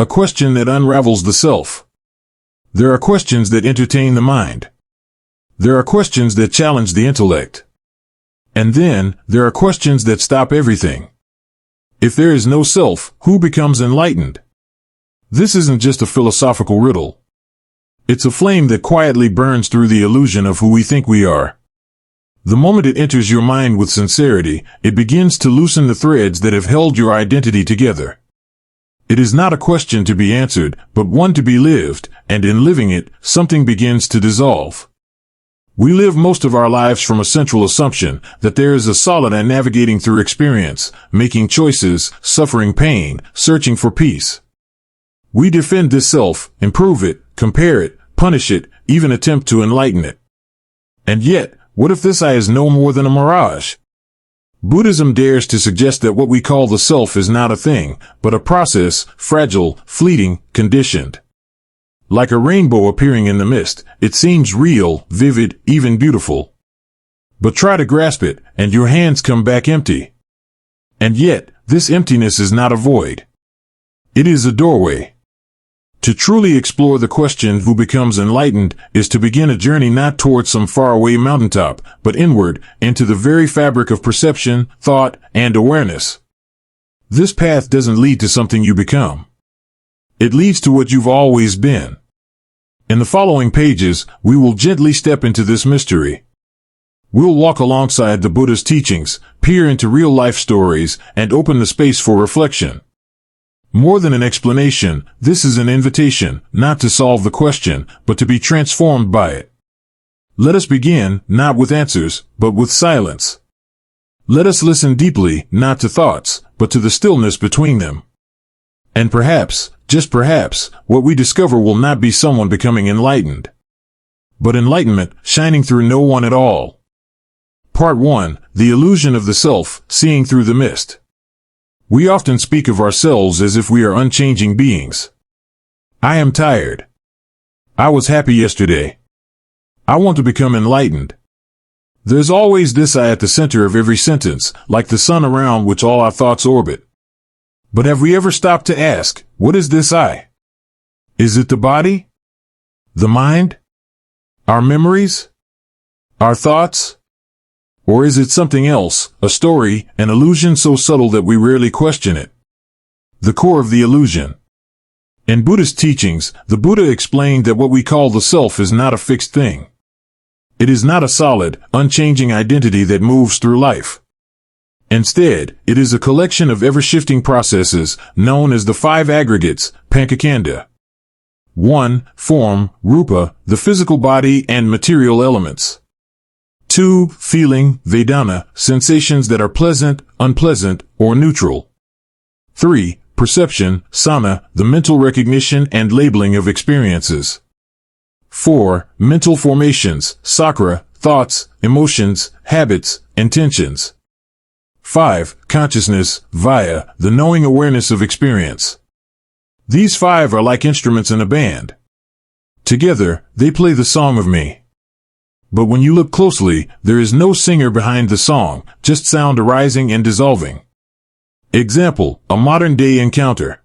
A question that unravels the self. There are questions that entertain the mind. There are questions that challenge the intellect. And then, there are questions that stop everything. If there is no self, who becomes enlightened? This isn't just a philosophical riddle. It's a flame that quietly burns through the illusion of who we think we are. The moment it enters your mind with sincerity, it begins to loosen the threads that have held your identity together. It is not a question to be answered, but one to be lived, and in living it, something begins to dissolve. We live most of our lives from a central assumption that there is a solid and navigating through experience, making choices, suffering pain, searching for peace. We defend this self, improve it, compare it, punish it, even attempt to enlighten it. And yet, what if this I is no more than a mirage? Buddhism dares to suggest that what we call the self is not a thing, but a process, fragile, fleeting, conditioned. Like a rainbow appearing in the mist, it seems real, vivid, even beautiful. But try to grasp it, and your hands come back empty. And yet, this emptiness is not a void. It is a doorway. To truly explore the question who becomes enlightened is to begin a journey not towards some faraway mountaintop, but inward, into the very fabric of perception, thought, and awareness. This path doesn't lead to something you become. It leads to what you've always been. In the following pages, we will gently step into this mystery. We'll walk alongside the Buddha's teachings, peer into real-life stories, and open the space for reflection. More than an explanation, this is an invitation, not to solve the question, but to be transformed by it. Let us begin, not with answers, but with silence. Let us listen deeply, not to thoughts, but to the stillness between them. And perhaps, just perhaps, what we discover will not be someone becoming enlightened, but enlightenment shining through no one at all. Part 1. The illusion of the self, seeing through the mist. We often speak of ourselves as if we are unchanging beings. I am tired. I was happy yesterday. I want to become enlightened. There's always this I at the center of every sentence, like the sun around which all our thoughts orbit. But have we ever stopped to ask, what is this I? Is it the body? The mind? Our memories? Our thoughts? Or is it something else, a story, an illusion so subtle that we rarely question it? The core of the illusion. In Buddhist teachings, the Buddha explained that what we call the self is not a fixed thing. It is not a solid, unchanging identity that moves through life. Instead, it is a collection of ever-shifting processes, known as the 5 aggregates, Panchakanda. 1. Form, Rupa, the physical body and material elements. 2. Feeling, Vedana, sensations that are pleasant, unpleasant, or neutral. 3. Perception, Sana, the mental recognition and labeling of experiences. 4. Mental formations, Sakra, thoughts, emotions, habits, intentions. 5. Consciousness, Vaya, the knowing awareness of experience. These 5 are like instruments in a band. Together, they play the song of me. But when you look closely, there is no singer behind the song, just sound arising and dissolving. Example, a modern-day encounter.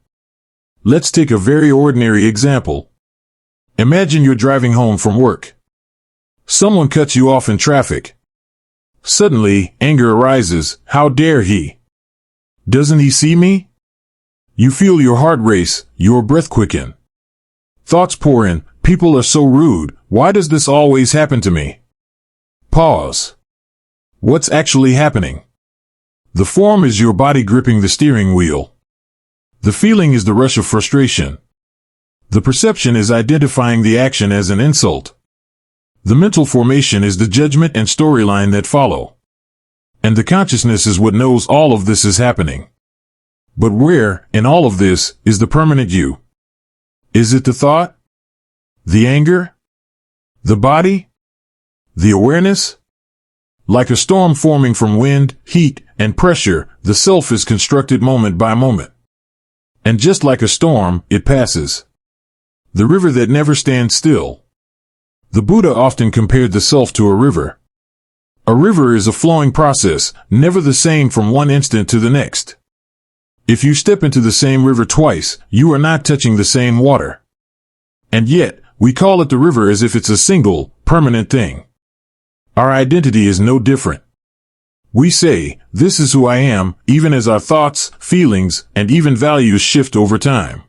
Let's take a very ordinary example. Imagine you're driving home from work. Someone cuts you off in traffic. Suddenly, anger arises. How dare he? Doesn't he see me? You feel your heart race, your breath quicken. Thoughts pour in. People are so rude. Why does this always happen to me? Pause. What's actually happening? The form is your body gripping the steering wheel. The feeling is the rush of frustration. The perception is identifying the action as an insult. The mental formation is the judgment and storyline that follow. And the consciousness is what knows all of this is happening. But where, in all of this, is the permanent you? Is it the thought? The anger? The body? The awareness? Like a storm forming from wind, heat, and pressure, the self is constructed moment by moment. And just like a storm, it passes. The river that never stands still. The Buddha often compared the self to a river. A river is a flowing process, never the same from one instant to the next. If you step into the same river twice, you are not touching the same water. And yet, we call it the river as if it's a single, permanent thing. Our identity is no different. We say, this is who I am, even as our thoughts, feelings, and even values shift over time.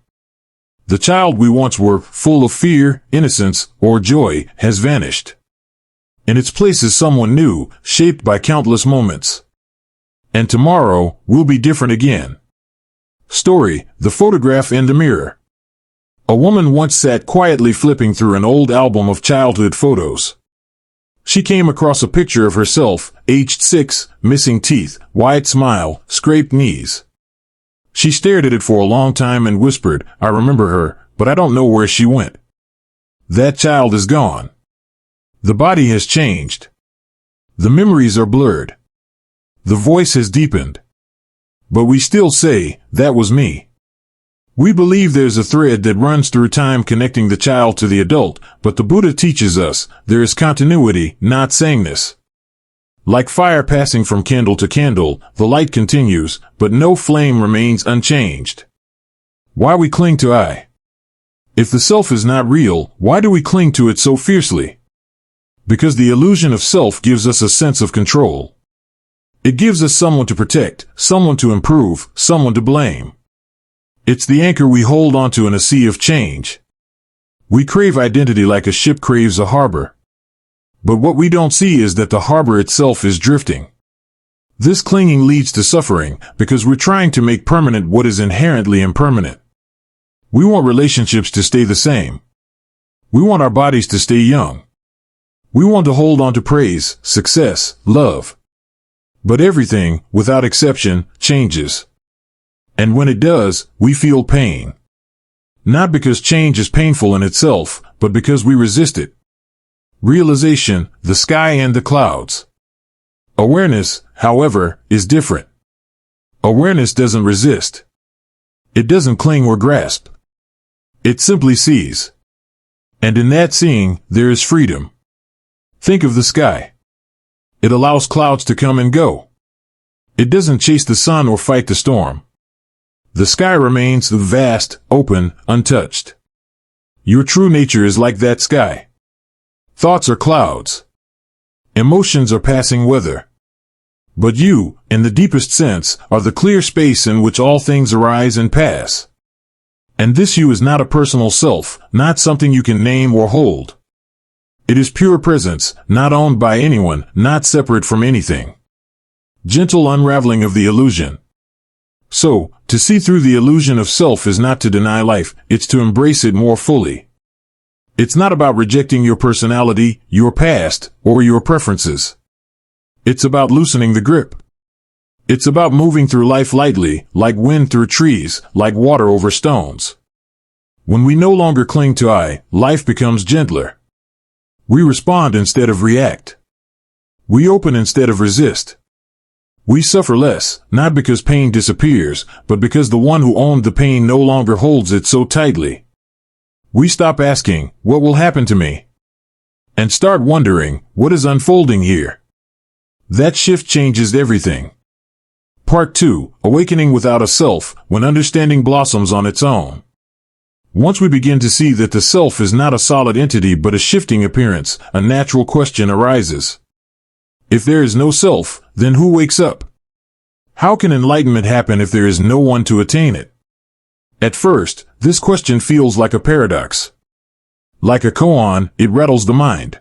The child we once were, full of fear, innocence, or joy, has vanished. In its place is someone new, shaped by countless moments. And tomorrow will be different again. Story: The Photograph in the Mirror. A woman once sat quietly flipping through an old album of childhood photos. She came across a picture of herself, aged 6, missing teeth, wide smile, scraped knees. She stared at it for a long time and whispered, "I remember her, but I don't know where she went." That child is gone. The body has changed. The memories are blurred. The voice has deepened. But we still say, "That was me." We believe there's a thread that runs through time connecting the child to the adult, but the Buddha teaches us there is continuity, not sameness. Like fire passing from candle to candle, the light continues, but no flame remains unchanged. Why we cling to I? If the self is not real, why do we cling to it so fiercely? Because the illusion of self gives us a sense of control. It gives us someone to protect, someone to improve, someone to blame. It's the anchor we hold onto in a sea of change. We crave identity like a ship craves a harbor. But what we don't see is that the harbor itself is drifting. This clinging leads to suffering because we're trying to make permanent what is inherently impermanent. We want relationships to stay the same. We want our bodies to stay young. We want to hold on to praise, success, love. But everything, without exception, changes. And when it does, we feel pain. Not because change is painful in itself, but because we resist it. Realization, the sky and the clouds. Awareness, however, is different. Awareness doesn't resist. It doesn't cling or grasp. It simply sees. And in that seeing, there is freedom. Think of the sky. It allows clouds to come and go. It doesn't chase the sun or fight the storm. The sky remains vast, open, untouched. Your true nature is like that sky. Thoughts are clouds. Emotions are passing weather. But you, in the deepest sense, are the clear space in which all things arise and pass. And this you is not a personal self, not something you can name or hold. It is pure presence, not owned by anyone, not separate from anything. Gentle unraveling of the illusion. So, to see through the illusion of self is not to deny life, it's to embrace it more fully. It's not about rejecting your personality, your past, or your preferences. It's about loosening the grip. It's about moving through life lightly, like wind through trees, like water over stones. When we no longer cling to I, life becomes gentler. We respond instead of react. We open instead of resist. We suffer less, not because pain disappears, but because the one who owned the pain no longer holds it so tightly. We stop asking, "What will happen to me?" and start wondering, "What is unfolding here?" That shift changes everything. Part 2, Awakening Without a Self, when understanding blossoms on its own. Once we begin to see that the self is not a solid entity but a shifting appearance, a natural question arises. If there is no self, then who wakes up? How can enlightenment happen if there is no one to attain it? At first, this question feels like a paradox. Like a koan, it rattles the mind.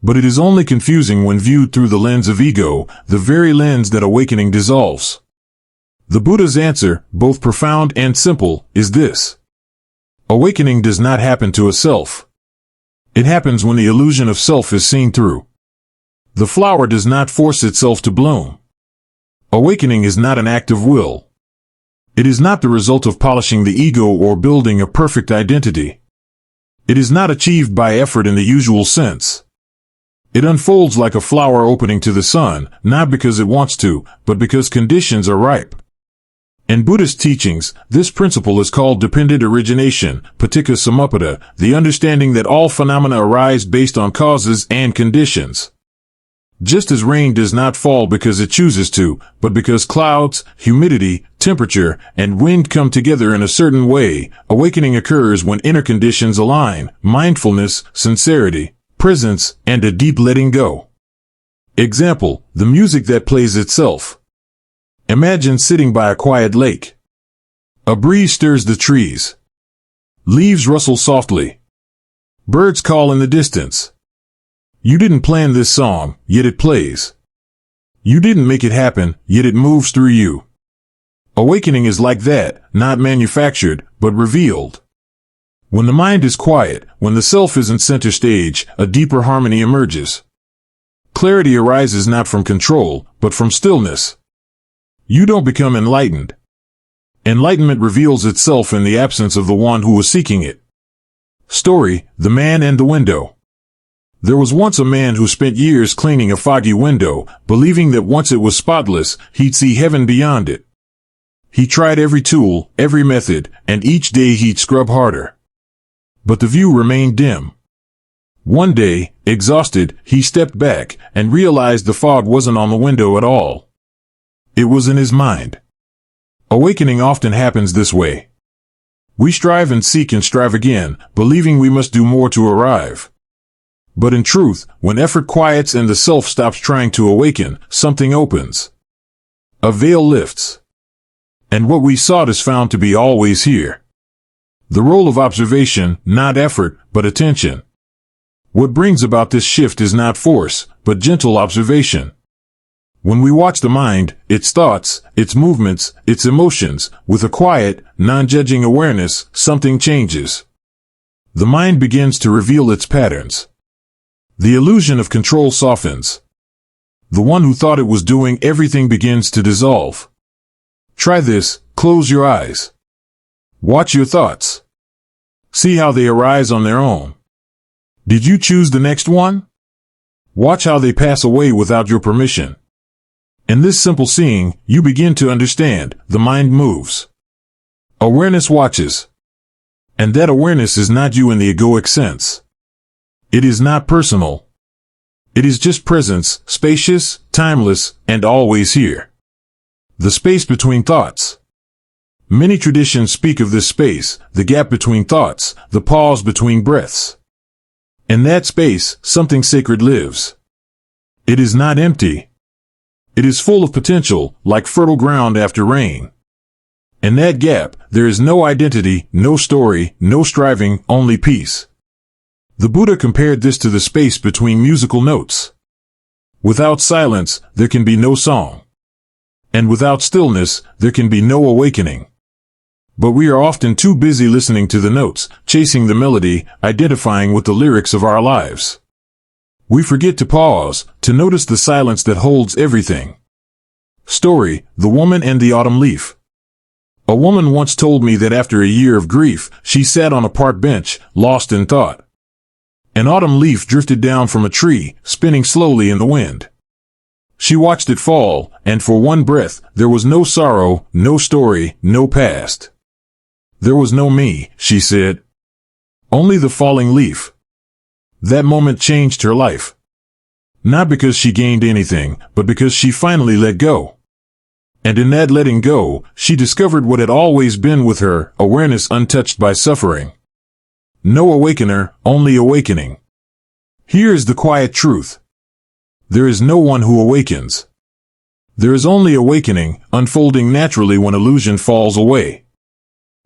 But it is only confusing when viewed through the lens of ego, the very lens that awakening dissolves. The Buddha's answer, both profound and simple, is this. Awakening does not happen to a self. It happens when the illusion of self is seen through. The flower does not force itself to bloom. Awakening is not an act of will. It is not the result of polishing the ego or building a perfect identity. It is not achieved by effort in the usual sense. It unfolds like a flower opening to the sun, not because it wants to, but because conditions are ripe. In Buddhist teachings, this principle is called dependent origination, paticca samuppada, the understanding that all phenomena arise based on causes and conditions. Just as rain does not fall because it chooses to, but because clouds, humidity, temperature, and wind come together in a certain way, awakening occurs when inner conditions align: mindfulness, sincerity, presence, and a deep letting go. Example: the music that plays itself. Imagine sitting by a quiet lake. A breeze stirs the trees. Leaves rustle softly. Birds call in the distance. You didn't plan this song, yet it plays. You didn't make it happen, yet it moves through you. Awakening is like that, not manufactured, but revealed. When the mind is quiet, when the self isn't center stage, a deeper harmony emerges. Clarity arises not from control, but from stillness. You don't become enlightened. Enlightenment reveals itself in the absence of the one who was seeking it. Story: The Man and the Window. There was once a man who spent years cleaning a foggy window, believing that once it was spotless, he'd see heaven beyond it. He tried every tool, every method, and each day he'd scrub harder. But the view remained dim. One day, exhausted, he stepped back and realized the fog wasn't on the window at all. It was in his mind. Awakening often happens this way. We strive and seek and strive again, believing we must do more to arrive. But in truth, when effort quiets and the self stops trying to awaken, something opens. A veil lifts. And what we sought is found to be always here. The role of observation, not effort, but attention. What brings about this shift is not force, but gentle observation. When we watch the mind, its thoughts, its movements, its emotions, with a quiet, non-judging awareness, something changes. The mind begins to reveal its patterns. The illusion of control softens. The one who thought it was doing everything begins to dissolve. Try this: close your eyes. Watch your thoughts. See how they arise on their own. Did you choose the next one? Watch how they pass away without your permission. In this simple seeing, you begin to understand: the mind moves. Awareness watches. And that awareness is not you in the egoic sense. It is not personal. It is just presence, spacious, timeless, and always here. The space between thoughts. Many traditions speak of this space, the gap between thoughts, the pause between breaths. In that space, something sacred lives. It is not empty. It is full of potential, like fertile ground after rain. In that gap, there is no identity, no story, no striving, only peace. The Buddha compared this to the space between musical notes. Without silence, there can be no song. And without stillness, there can be no awakening. But we are often too busy listening to the notes, chasing the melody, identifying with the lyrics of our lives. We forget to pause, to notice the silence that holds everything. Story: The Woman and the Autumn Leaf. A woman once told me that after a year of grief, she sat on a park bench, lost in thought. An autumn leaf drifted down from a tree, spinning slowly in the wind. She watched it fall, and for one breath, there was no sorrow, no story, no past. There was no me, she said. Only the falling leaf. That moment changed her life. Not because she gained anything, but because she finally let go. And in that letting go, she discovered what had always been with her: awareness untouched by suffering. No awakener, only awakening. Here is the quiet truth. There is no one who awakens. There is only awakening, unfolding naturally when illusion falls away.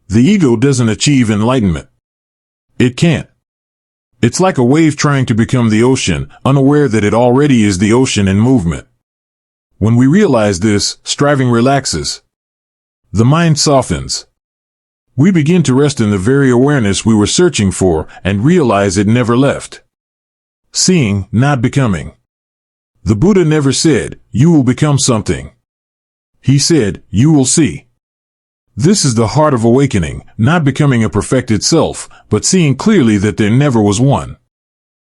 The ego doesn't achieve enlightenment. It can't. It's like a wave trying to become the ocean, unaware that it already is the ocean in movement. When we realize this, striving relaxes. The mind softens. We begin to rest in the very awareness we were searching for and realize it never left. Seeing, not becoming. The Buddha never said, "You will become something." He said, "You will see." This is the heart of awakening, not becoming a perfected self, but seeing clearly that there never was one.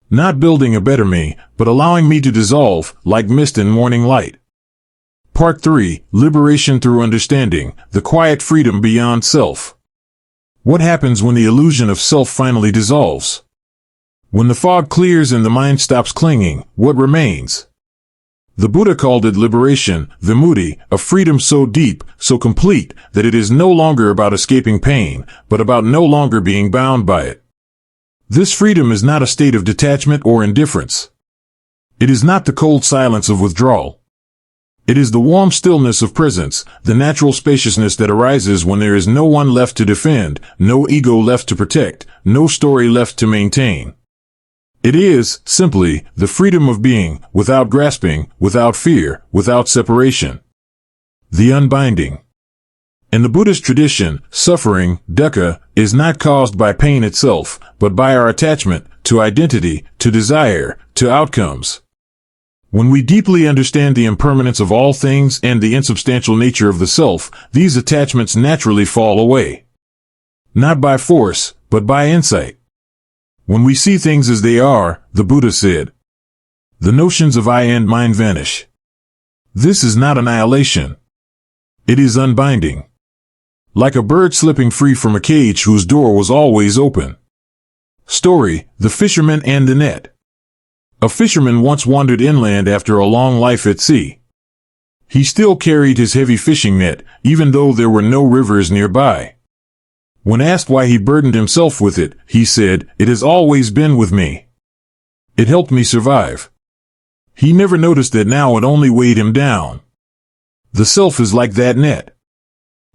Not building a better me, but allowing me to dissolve, like mist in morning light. Part 3, Liberation through Understanding, the Quiet Freedom Beyond Self. What happens when the illusion of self finally dissolves? When the fog clears and the mind stops clinging, what remains? The Buddha called it liberation, vimutti, a freedom so deep, so complete, that it is no longer about escaping pain, but about no longer being bound by it. This freedom is not a state of detachment or indifference. It is not the cold silence of withdrawal. It is the warm stillness of presence, the natural spaciousness that arises when there is no one left to defend, no ego left to protect, no story left to maintain. It is, simply, the freedom of being, without grasping, without fear, without separation. The unbinding. In the Buddhist tradition, suffering, dukkha, is not caused by pain itself, but by our attachment, to identity, to desire, to outcomes. When we deeply understand the impermanence of all things and the insubstantial nature of the self, these attachments naturally fall away. Not by force, but by insight. When we see things as they are, the Buddha said, the notions of I and mine vanish. This is not annihilation. It is unbinding. Like a bird slipping free from a cage whose door was always open. Story, The Fisherman and the Net. A fisherman once wandered inland after a long life at sea. He still carried his heavy fishing net, even though there were no rivers nearby. When asked why he burdened himself with it, he said, "It has always been with me. It helped me survive." He never noticed that now it only weighed him down. The self is like that net.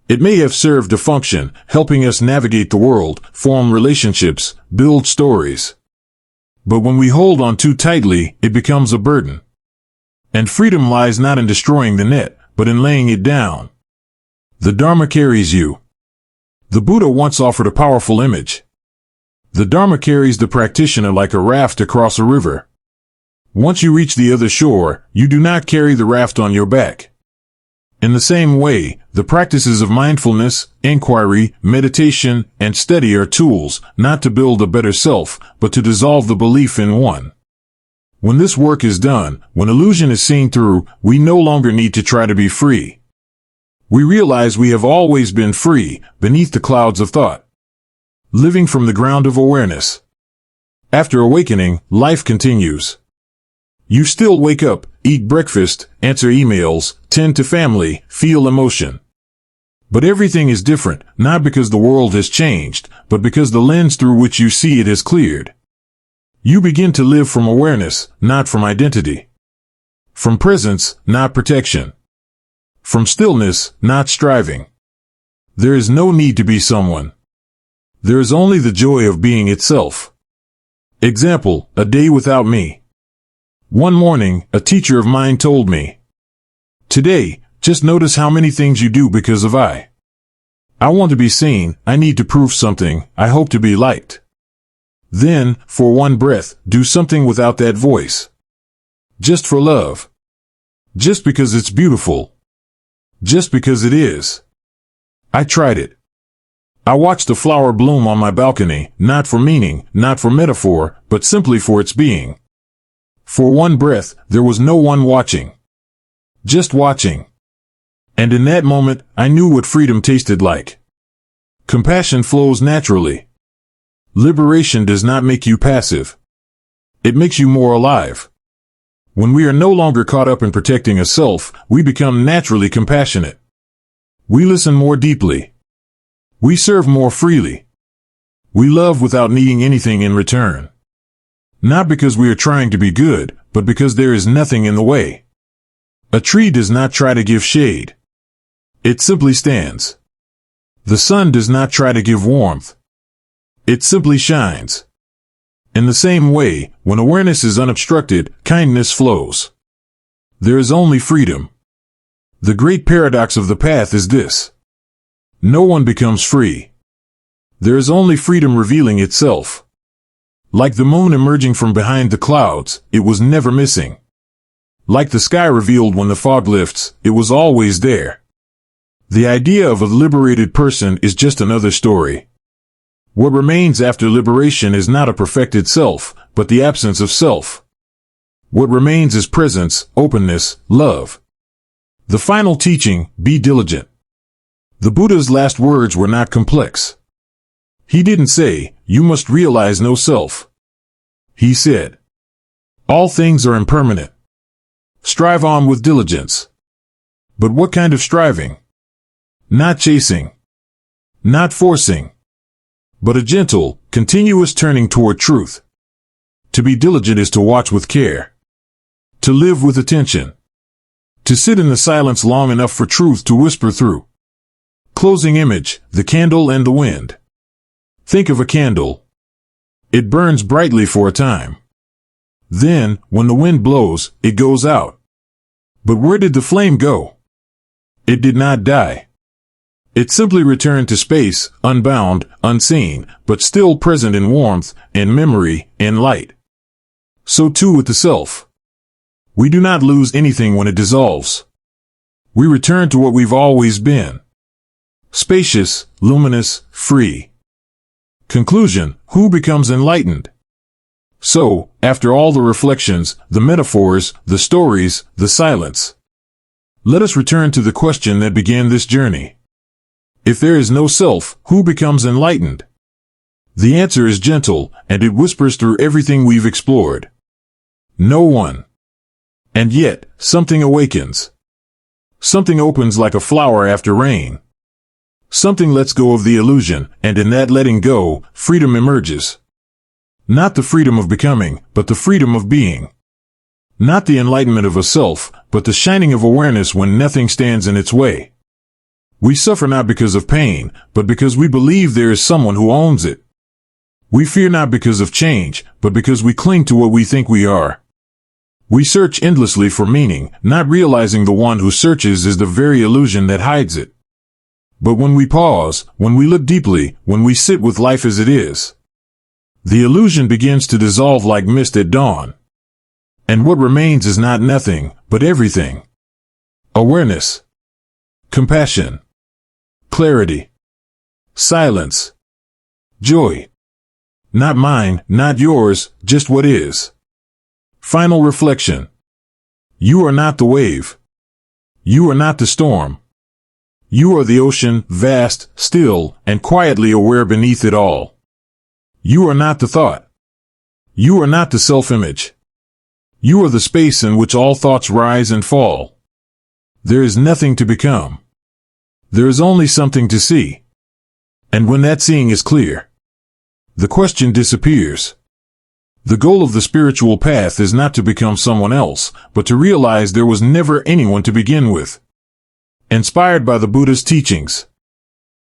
It may have served a function, helping us navigate the world, form relationships, build stories. But when we hold on too tightly, it becomes a burden. And freedom lies not in destroying the net, but in laying it down. The Dharma carries you. The Buddha once offered a powerful image. The Dharma carries the practitioner like a raft across a river. Once you reach the other shore, you do not carry the raft on your back. In the same way, the practices of mindfulness, inquiry, meditation, and study are tools, not to build a better self, but to dissolve the belief in one. When this work is done, when illusion is seen through, we no longer need to try to be free. We realize we have always been free, beneath the clouds of thought. Living from the ground of awareness. After awakening, life continues. You still wake up, eat breakfast, answer emails, tend to family, feel emotion. But everything is different, not because the world has changed, but because the lens through which you see it has cleared. You begin to live from awareness, not from identity. From presence, not protection. From stillness, not striving. There is no need to be someone. There is only the joy of being itself. Example, a day without me. One morning, a teacher of mine told me, "Today, just notice how many things you do because of I. I want to be seen, I need to prove something, I hope to be liked." Then, for one breath, do something without that voice. Just for love. Just because it's beautiful. Just because it is. I tried it. I watched a flower bloom on my balcony, not for meaning, not for metaphor, but simply for its being. For one breath, there was no one watching. Just watching. And in that moment, I knew what freedom tasted like. Compassion flows naturally. Liberation does not make you passive. It makes you more alive. When we are no longer caught up in protecting a self, we become naturally compassionate. We listen more deeply. We serve more freely. We love without needing anything in return. Not because we are trying to be good, but because there is nothing in the way. A tree does not try to give shade. It simply stands. The sun does not try to give warmth. It simply shines. In the same way, when awareness is unobstructed, kindness flows. There is only freedom. The great paradox of the path is this. No one becomes free. There is only freedom revealing itself. Like the moon emerging from behind the clouds, it was never missing. Like the sky revealed when the fog lifts, it was always there. The idea of a liberated person is just another story. What remains after liberation is not a perfected self, but the absence of self. What remains is presence, openness, love. The final teaching, be diligent. The Buddha's last words were not complex. He didn't say, "You must realize no self." He said, "All things are impermanent. Strive on with diligence. But what kind of striving? Not chasing. Not forcing. But a gentle, continuous turning toward truth. To be diligent is to watch with care. To live with attention. To sit in the silence long enough for truth to whisper through. Closing image, the candle and the wind. Think of a candle. It burns brightly for a time. Then, when the wind blows, it goes out. But where did the flame go? It did not die. It simply returned to space, unbound, unseen, but still present in warmth, in memory, in light. So too with the self. We do not lose anything when it dissolves. We return to what we've always been. Spacious, luminous, free. Conclusion: who becomes enlightened? So, after all the reflections, the metaphors, the stories, the silence, let us return to the question that began this journey. If there is no self, who becomes enlightened? The answer is gentle, and it whispers through everything we've explored. No one. And yet, something awakens. Something opens like a flower after rain. Something lets go of the illusion, and in that letting go, freedom emerges. Not the freedom of becoming, but the freedom of being. Not the enlightenment of a self, but the shining of awareness when nothing stands in its way. We suffer not because of pain, but because we believe there is someone who owns it. We fear not because of change, but because we cling to what we think we are. We search endlessly for meaning, not realizing the one who searches is the very illusion that hides it. But when we pause, when we look deeply, when we sit with life as it is, the illusion begins to dissolve like mist at dawn. And what remains is not nothing, but everything. Awareness. Compassion. Clarity. Silence. Joy. Not mine, not yours, just what is. Final reflection. You are not the wave. You are not the storm. You are the ocean, vast, still, and quietly aware beneath it all. You are not the thought. You are not the self-image. You are the space in which all thoughts rise and fall. There is nothing to become. There is only something to see. And when that seeing is clear, the question disappears. The goal of the spiritual path is not to become someone else, but to realize there was never anyone to begin with. Inspired by the Buddha's teachings.